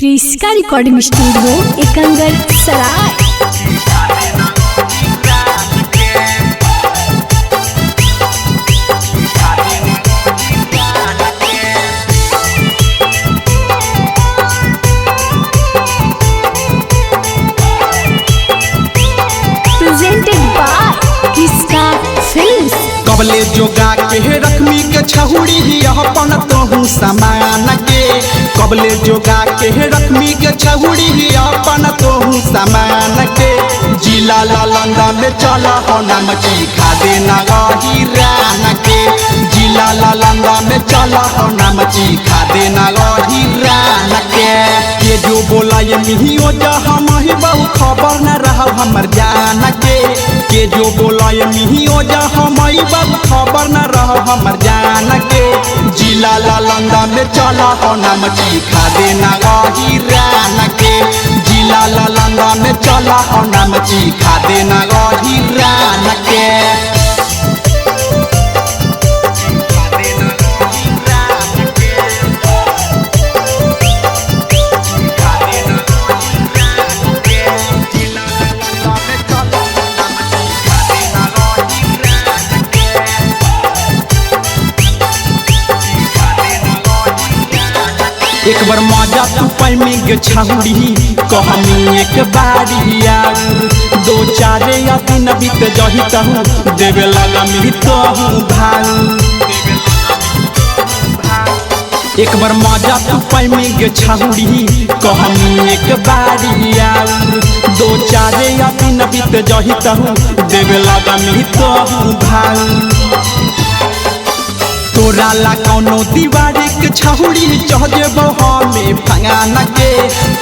क्रिस्का recording studio Ekangar Sarai. Presented by Kriska films. कबले जोगा के रखमी के छहुड़ी अपन तोहू समान के, कबले जोगा के रखमी के छहुड़ी अपन तोहू समान के। जिला नालंदा में चला हो नाम चीखा देना रही रान के, जिला नालंदा में चला हो नाम चीखा देना रही रान के जो बोला ये मिहियो जा हम ही बहु खबर न रहा हमर जान के जो बोला ये मिहियो जा हम ही बहु खबर न रहा हमर जान के। जिला नालंदा में चला हो नाम चीखा देना रही रान के, जिला नालंदा में चला हो नाम चीखा देना रही रान के। एक बार मजा तू पैमी गे छहुड़ी कहमी एक बारी आऊ, दो चारे या दिन बीत जही तहू देवे लगा मिली तहू भाऊ। एक बार मजा तू पैमी गे छहुड़ी कहमी एक बारी आऊ, दो चारे या दिन बीत जही तहू देवे लगा मिली तहू भाऊ। तोरा ला कौनो दीवारी के छहुड़ी चहजे में फंगान के,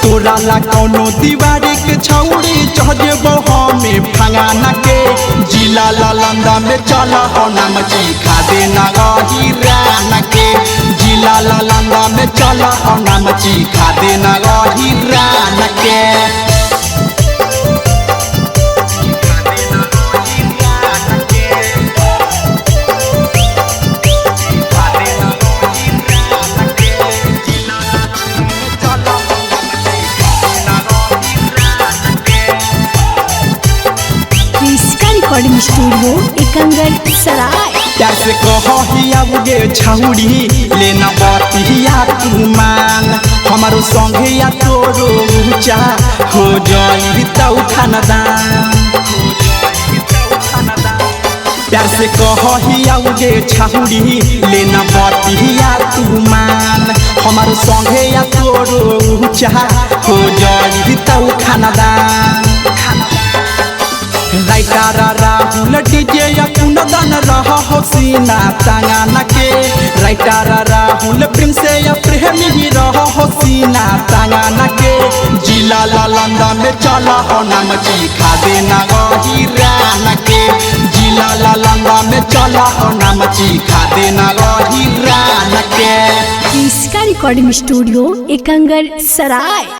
तोरा ला कौनो दीवारी के छहुड़ी चहजे में फंगान के। जिला नालंदा में चला हो नाम चीखा देना रही रान के, जिला नालंदा में चला हो नाम चीखा देना रही रान के। रिकॉर्डिंग स्टूडियो एकंगर सराय। कैसे कही आगे छहुड़ी लेना बतिया तू मान, हमारो संगे या तोरो ऊंचा हो जाई तौ खानदान। प्यार से कही आगे छहुड़ी लेना बतिया तू मान, हमारो संगे या तोरो ऊंचा हो जाई तौ खानदान। राइटारा राहुल डीजे या कुनदन रहा हो सीना तांगान के, राइटारा राहुल प्रेम से या प्रेमी ही रहा हो सीना तांगान के। जिला नालंदा में चला हो नाम चीखा देना रही रान के, जिला नालंदा में चला हो नाम चीखा देना रही रान के। क्रिस्का रिकॉर्डिंग स्टूडियो एकंगर सराय।